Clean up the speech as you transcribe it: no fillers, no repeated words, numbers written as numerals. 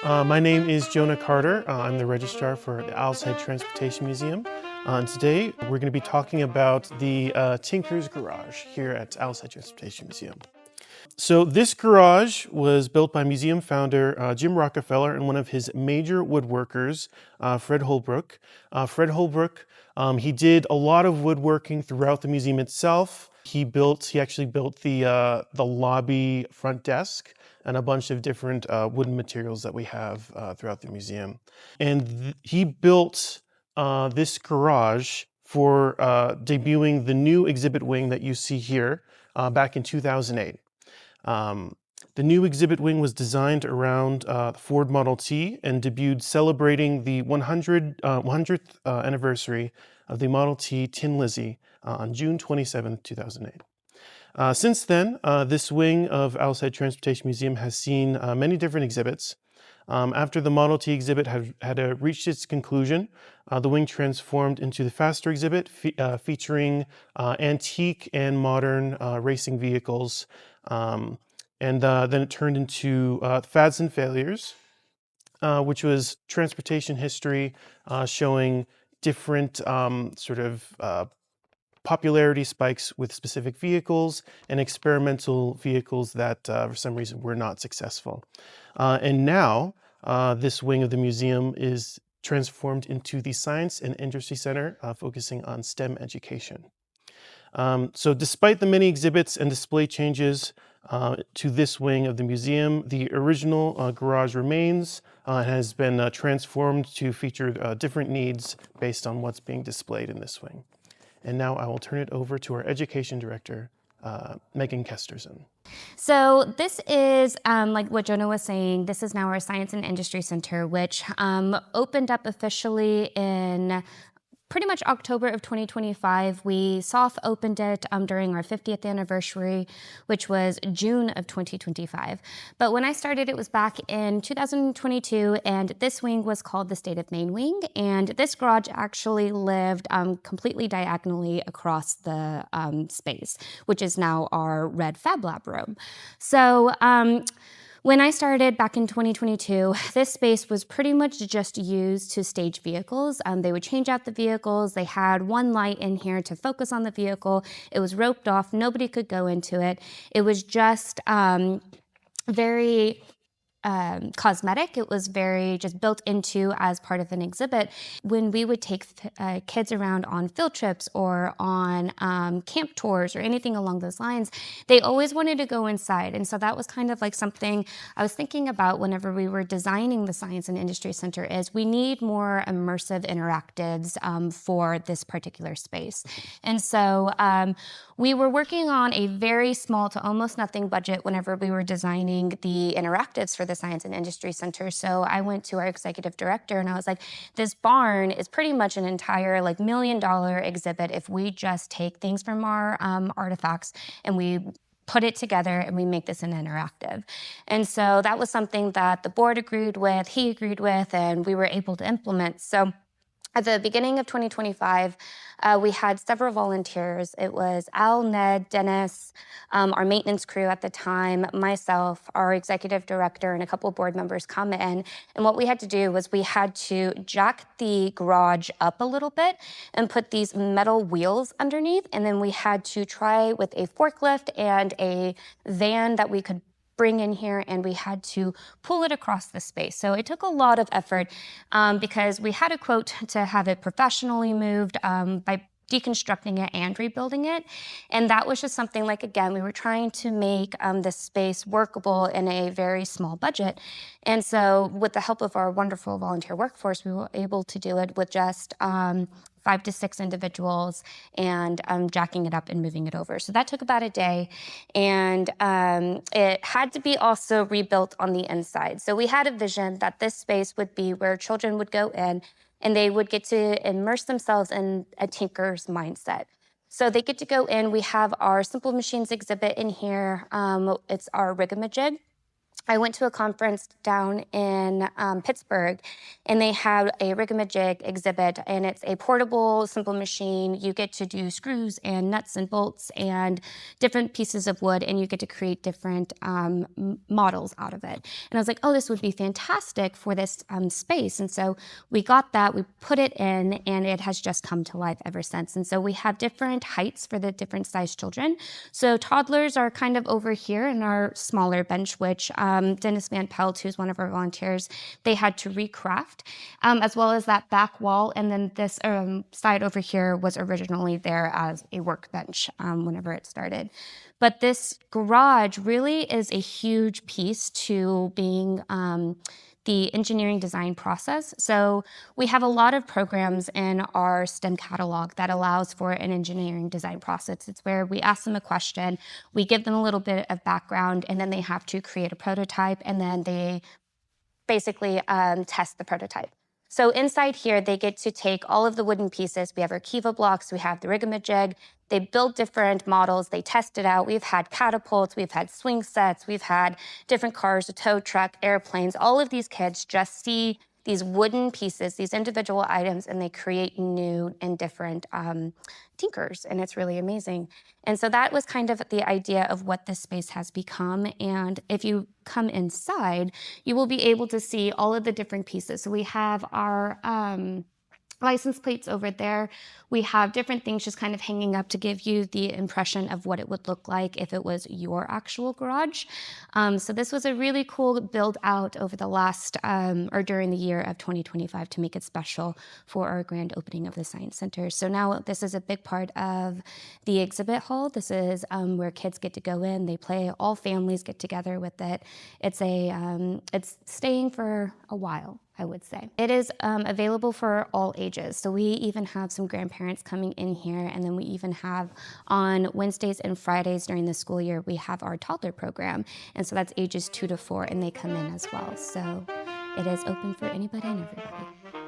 My name is Jonah Carter. I'm the Registrar for the Owl's Head Transportation Museum. And today we're going to be talking about the Tinker's Garage here at Owl's Head Transportation Museum. So this garage was built by museum founder Jim Rockefeller and one of his major woodworkers, Fred Holbrook. Fred Holbrook, he did a lot of woodworking throughout the museum itself. He actually built the lobby front desk and a bunch of different wooden materials that we have throughout the museum. And he built this garage for debuting the new exhibit wing that you see here back in 2008. The new exhibit wing was designed around the Ford Model T and debuted celebrating the 100th anniversary of the Model T Tin Lizzie on June 27, 2008. Since then, this wing of Owl's Head Transportation Museum has seen many different exhibits. After the Model T exhibit had reached its conclusion, the wing transformed into the Faster exhibit, featuring antique and modern racing vehicles. And then it turned into Fads and Failures, which was transportation history showing different popularity spikes with specific vehicles and experimental vehicles that for some reason were not successful. And now this wing of the museum is transformed into the Science and Industry Center, focusing on STEM education. So despite the many exhibits and display changes to this wing of the museum, the original garage remains and has been transformed to feature different needs based on what's being displayed in this wing. And now I will turn it over to our education director, Megan Kesterson. So this is, like what Jonah was saying, this is now our Science and Industry Center, which opened up officially in pretty much October of 2025. We soft opened it during our 50th anniversary, which was June of 2025. But when I started, it was back in 2022, and this wing was called the State of Maine wing. And this garage actually lived completely diagonally across the space, which is now our red Fab Lab room. So when I started back in 2022, this space was pretty much just used to stage vehicles. They would change out the vehicles. They had one light in here to focus on the vehicle. It was roped off. Nobody could go into it. It was just very cosmetic. It was very just built into as part of an exhibit. When we would take kids around on field trips or on camp tours or anything along those lines, they always wanted to go inside. And so that was kind of like something I was thinking about whenever we were designing the Science and Industry Center is we need more immersive interactives for this particular space. And so we were working on a very small to almost nothing budget whenever we were designing the interactives for the Science and Industry Center. So I went to our executive director and I was like, this barn is pretty much an entire $1 million exhibit if we just take things from our artifacts and we put it together and we make this an interactive. And so that was something that the board agreed with, he agreed with, and we were able to implement. So at the beginning of 2025, we had several volunteers. It was Al, Ned, Dennis, our maintenance crew at the time, myself, our executive director, and a couple of board members come in. And what we had to do was we had to jack the garage up a little bit and put these metal wheels underneath. And then we had to try with a forklift and a van that we could bring in here, and we had to pull it across the space. So it took a lot of effort because we had a quote to have it professionally moved by deconstructing it and rebuilding it. And that was just something like, again, we were trying to make this space workable in a very small budget. And so with the help of our wonderful volunteer workforce, we were able to do it with just 5 to 6 individuals and jacking it up and moving it over. So that took about a day. And it had to be also rebuilt on the inside. So we had a vision that this space would be where children would go in and they would get to immerse themselves in a tinker's mindset. So they get to go in. We have our Simple Machines exhibit in here. It's our Rigamajig. I went to a conference down in Pittsburgh, and they had a Rigamajig exhibit, and it's a portable, simple machine. You get to do screws and nuts and bolts and different pieces of wood, and you get to create different models out of it. And I was like, oh, this would be fantastic for this space. And so we got that, we put it in, and it has just come to life ever since. And so we have different heights for the different size children. So toddlers are kind of over here in our smaller bench, which Dennis Van Pelt, who's one of our volunteers, they had to recraft, as well as that back wall. And then this side over here was originally there as a workbench whenever it started. But this garage really is a huge piece to being the engineering design process. So we have a lot of programs in our STEM catalog that allows for an engineering design process. It's where we ask them a question, we give them a little bit of background, and then they have to create a prototype, and then they basically test the prototype. So inside here, they get to take all of the wooden pieces. We have our Kiva blocks, we have the Rigamajig. They build different models, they test it out. We've had catapults, we've had swing sets, we've had different cars, a tow truck, airplanes. All of these kids just see these wooden pieces, these individual items, and they create new and different tinkers, and it's really amazing. And so that was kind of the idea of what this space has become. And if you come inside, you will be able to see all of the different pieces. So we have our license plates over there. We have different things just kind of hanging up to give you the impression of what it would look like if it was your actual garage. So this was a really cool build out over the last, or during the year of 2025 to make it special for our grand opening of the Science Center. So now this is a big part of the exhibit hall. This is where kids get to go in, they play, all families get together with it. It's staying for a while, I would say. It is available for all ages. So we even have some grandparents coming in here, and then we even have on Wednesdays and Fridays during the school year, we have our toddler program. And so that's ages 2 to 4, and they come in as well. So it is open for anybody and everybody.